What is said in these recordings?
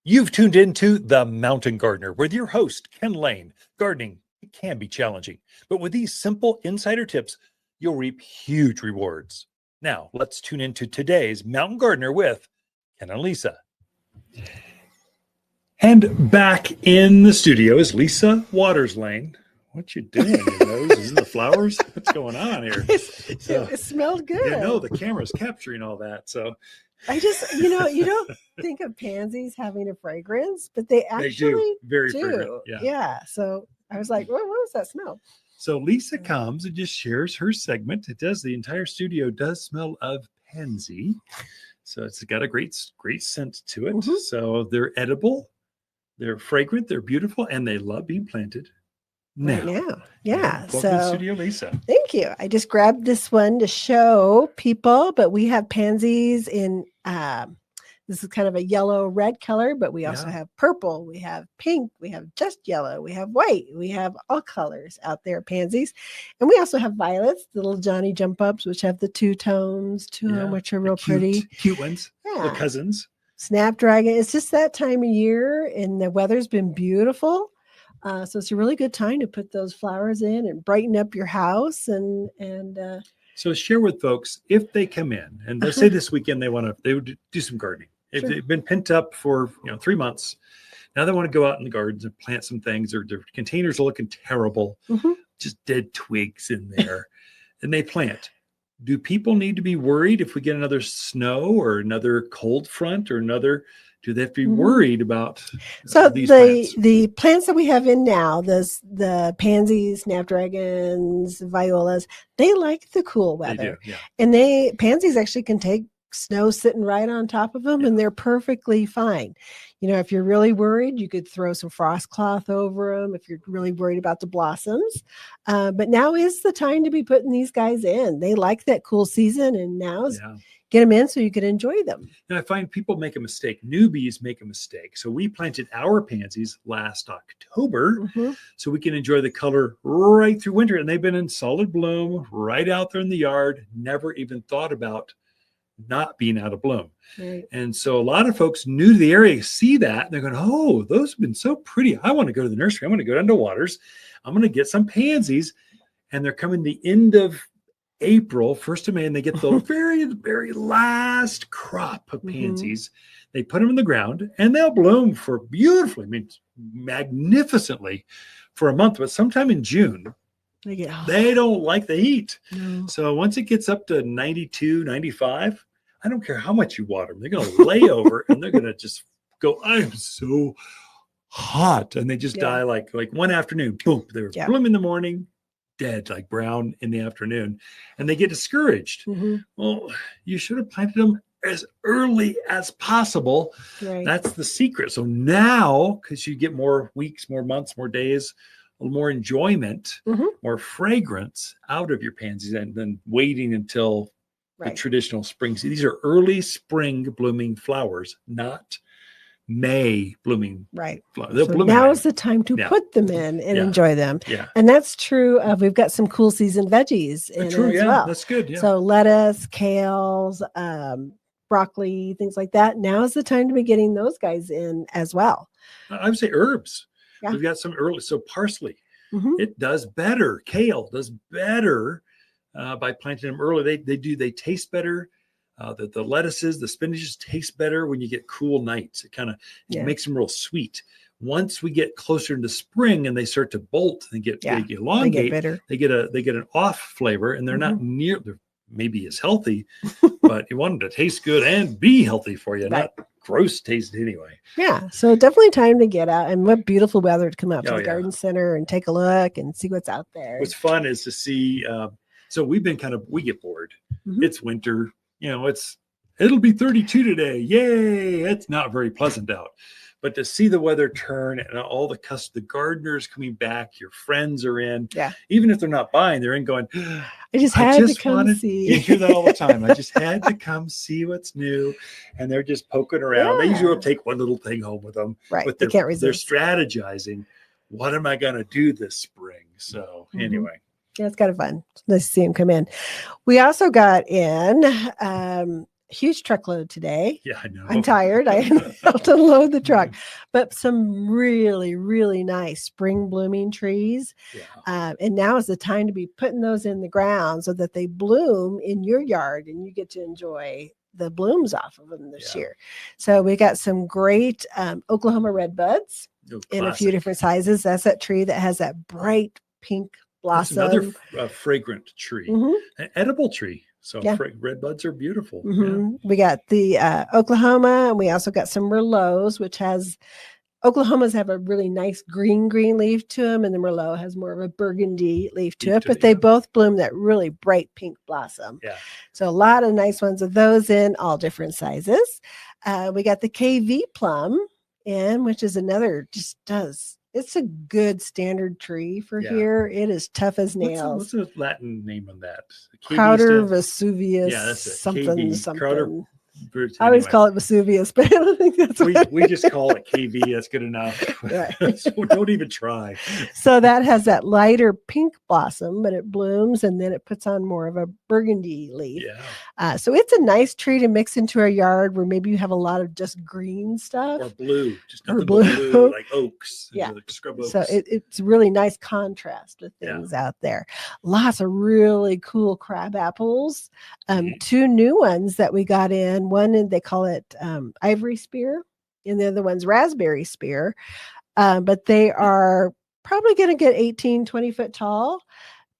You've tuned into The Mountain Gardener with your host, Ken Lane. Gardening, it can be challenging, but with these simple insider tips, you'll reap huge rewards. Now, let's tune into today's Mountain Gardener with Ken and Lisa. And back in the studio is Lisa Watters-Lain. What you doing? Your nose is in the flowers? What's going on here? It smelled good. You know, the camera's capturing all that, so... I just, you don't think of pansies having a fragrance, but they actually do. Very do. fragrant. Yeah. So I was like, what was that smell? So Lisa comes and just shares her segment. The entire studio does smell of pansy. So it's got a great scent to it. Mm-hmm. So they're edible, they're fragrant, they're beautiful, and they love being planted Right now. Yeah. Welcome to the studio, Lisa. Thank you. I just grabbed this one to show people, but we have pansies in this is kind of a yellow red color, but we also have purple, we have pink, we have just yellow, we have white, we have all colors out there, pansies. And we also have violets, the little Johnny jump ups, which have the two tones to them, which are real pretty. Cute ones. The cousins. Snapdragon. It's just that time of year and the weather's been beautiful. So it's a really good time to put those flowers in and brighten up your house and so share with folks if they come in and they say this weekend they would do some gardening. If they've been pent up for 3 months, now they want to go out in the gardens and plant some things. Their containers are looking terrible, just dead twigs in there, and they plant. Do people need to be worried if we get another snow or another cold front or do they have to be worried about these plants? The plants that we have in now, the pansies, snapdragons, violas, they like the cool weather. They do, and pansies actually can take snow sitting right on top of them and they're perfectly fine. If you're really worried, you could throw some frost cloth over them if you're really worried about the blossoms. But now is the time to be putting these guys in. They like that cool season, and now's get them in so you can enjoy them. And I find people make a mistake. Newbies make a mistake. So we planted our pansies last October so we can enjoy the color right through winter. And they've been in solid bloom right out there in the yard. Never even thought about not being out of bloom. Right. And so a lot of folks new to the area see that. And they're going, oh, those have been so pretty. I want to go to the nursery. I'm going to go down to Watters. I'm going to get some pansies. And they're coming the end of April, 1st of May, and they get the very, very last crop of pansies. They put them in the ground and they'll bloom for beautifully, magnificently for a month. But sometime in June, they don't like the heat. No. So once it gets up to 92, 95, I don't care how much you water them. They're going to lay over and they're going to just go, I'm so hot. And they just die like one afternoon. Boom, they're blooming in the morning, dead, like brown in the afternoon, and they get discouraged. Well, you should have planted them as early as possible. Right. That's the secret. So now, because you get more weeks, more months, more days, a little more enjoyment, more fragrance out of your pansies than waiting until the traditional spring. See, these are early spring blooming flowers, not May blooming. Right. They'll so bloom now is the time to put them in and enjoy them. Yeah. And that's true of, we've got some cool season veggies in as well. That's good. Yeah. So lettuce, kales, broccoli, things like that. Now is the time to be getting those guys in as well. I would say herbs. We've got some early. So parsley, it does better. Kale does better by planting them early. They taste better. The lettuces, the spinaches taste better when you get cool nights. It kind of makes them real sweet. Once we get closer into spring and they start to bolt and get elongate, they get an off flavor, and they're not near. They're maybe as healthy, but you want them to taste good and be healthy for you, not gross taste anyway. Yeah, so definitely time to get out, and what beautiful weather to come out to the garden center and take a look and see what's out there. What's fun is to see. So we get bored. It's winter. It'll be 32 today. Yay. It's not very pleasant out. But to see the weather turn and all the gardeners coming back, your friends are in. Yeah. Even if they're not buying, they're in going, I just had to come see. You hear that all the time. I just had to come see what's new. And they're just poking around. They usually will take one little thing home with them. Right. But they can't resist. They're strategizing. What am I going to do this spring? So anyway. Yeah, it's kind of fun. Nice to see them come in. We also got in huge truckload today. Yeah, I know. I'm tired. I have to load the truck, but some really, really nice spring blooming trees. Yeah. And now is the time to be putting those in the ground so that they bloom in your yard and you get to enjoy the blooms off of them this year. So we got some great Oklahoma red buds in a few different sizes. That's that tree that has that bright pink blossom. It's another fragrant tree, an edible tree. So red buds are beautiful. We got the Oklahoma, and we also got some Merlots, which has Oklahomas have a really nice green leaf to them, and the Merlot has more of a burgundy leaf to it, but they both bloom that really bright pink blossom. Yeah. So a lot of nice ones of those in all different sizes. We got the KV plum in, which is another, it's a good standard tree for here. It is tough as nails. What's the Latin name on that? Crowder Vesuvius. Yeah, that's it. Something. Crowder. I always call it Vesuvius, but I don't think that's what we just call it KV. That's good enough. So don't even try. So that has that lighter pink blossom, but it blooms and then it puts on more of a burgundy leaf. Yeah. So it's a nice tree to mix into a yard where maybe you have a lot of just green stuff. Or blue. Just nothing but blue, like oaks. Like scrub oaks. So it's really nice contrast with things out there. Lots of really cool crab apples. 2 new ones that we got in. One, they call it ivory spear, and the other one's raspberry spear. But they are probably going to get 18, 20 foot tall.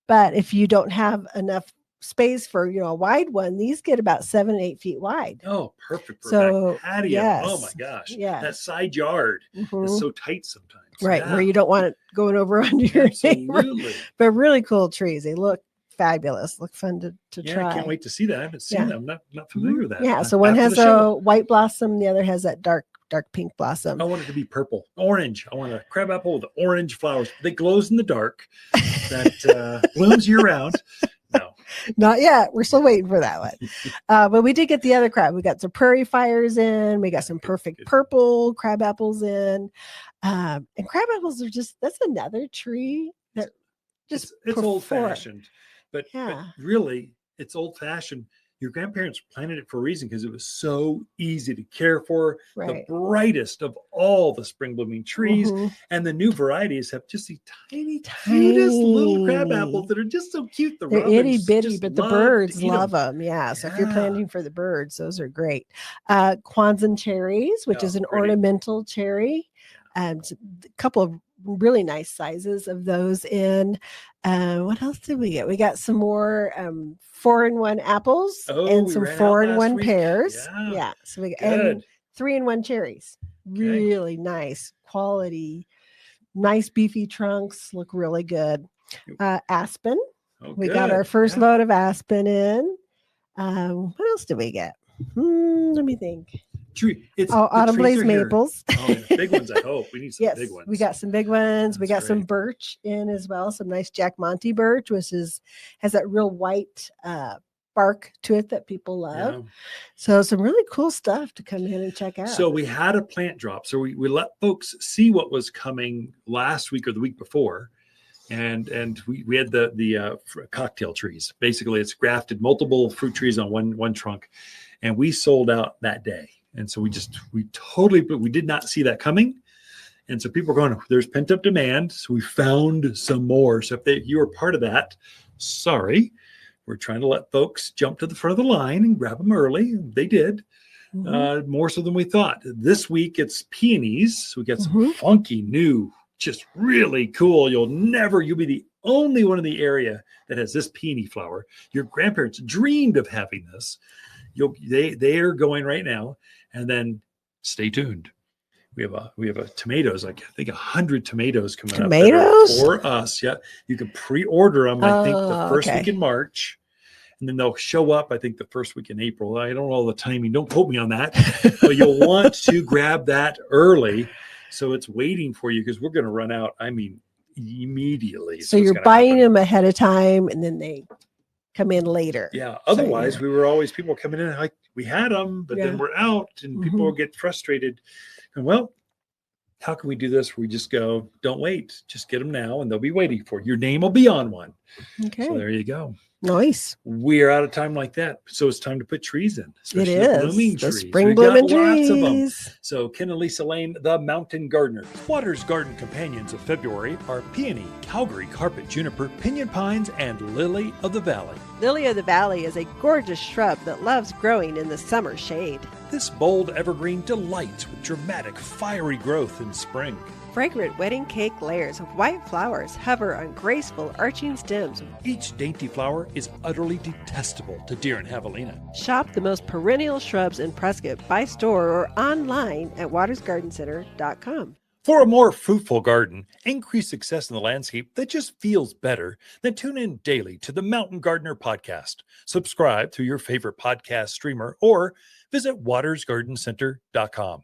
But if you don't have enough space for, a wide one, these get about 7, 8 feet wide. Oh, perfect for so, patio. Oh my gosh. Yeah. That side yard is so tight sometimes. Right. Where you don't want it going over under your neighbor. But really cool trees. They look fabulous. Look fun to try. I can't wait to see that. I haven't seen them. I'm not familiar with that. Yeah. So one has a white blossom. The other has that dark pink blossom. I want it to be purple, orange. I want a crab apple with orange flowers that glows in the dark, that blooms year round. No, not yet. We're still waiting for that one. But we did get the other crab. We got some prairie fires in. We got some perfect purple crab apples in. And crab apples are that's another tree that it's old fashioned. But really, it's old fashioned. Your grandparents planted it for a reason because it was so easy to care for. The brightest of all the spring blooming trees. And the new varieties have just these tiniest little crab apples that are just so cute. They're itty bitty, but the birds love them. So if you're planting for the birds, those are great. Kwanzaa cherries, which is an ornamental cherry. A couple of really nice sizes of those in. What else did we get? We got some more 4-in-1 apples and some 4-in-1 pears. So we got and 3-in-1 cherries. Really nice quality, nice beefy trunks, look really good. Aspen. We got our first load of aspen in. What else did we get? Let me think. Autumn blaze maples. Big ones, I hope. We need some big ones. We got some big ones. We got some birch in as well. Some nice Jack Monte birch, which has that real white bark to it that people love. So some really cool stuff to come in and check out. So we had a plant drop. So we let folks see what was coming last week or the week before. And we had the cocktail trees. Basically, it's grafted multiple fruit trees on one trunk. And we sold out that day. And so we did not see that coming. And so people are going, there's pent up demand. So we found some more. So if you were part of that, sorry, we're trying to let folks jump to the front of the line and grab them early. They did more so than we thought. This week it's peonies. So we got some funky new, just really cool. You'll be the only one in the area that has this peony flower. Your grandparents dreamed of having this. They are going right now. And then stay tuned. We have a tomatoes, like I think 100 tomatoes coming up for us. Yeah. You can pre-order them, I think the first week in March. And then they'll show up, I think, the first week in April. I don't know all the timing. Don't quote me on that. But you'll want to grab that early. So it's waiting for you because we're going to run out, immediately. So you're buying them ahead of time and then they come in later. Yeah. Otherwise, people coming in like, we had them, but then we're out and people will get frustrated. And well, how can we do this? We just go, don't wait, just get them now and they'll be waiting for you. Your name will be on one. Okay. So there you go. Nice. We're out of time like that. So it's time to put trees in, especially It is. blooming The trees. spring We've blooming got lots of them. trees. So Ken and Lisa Lane, the Mountain Gardener. Watters Garden companions of February are peony, Calgary carpet juniper, pinyon pines, and lily of the valley. Lily of the Valley is a gorgeous shrub that loves growing in the summer shade. This bold evergreen delights with dramatic, fiery growth in spring. Fragrant wedding cake layers of white flowers hover on graceful arching stems. Each dainty flower is utterly detestable to deer and javelina. Shop the most perennial shrubs in Prescott by store or online at watersgardencenter.com. For a more fruitful garden, increase success in the landscape that just feels better, then tune in daily to the Mountain Gardener podcast. Subscribe through your favorite podcast streamer or visit watersgardencenter.com.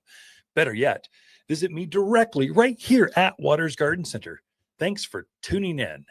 Better yet, visit me directly right here at Watters Garden Center. Thanks for tuning in.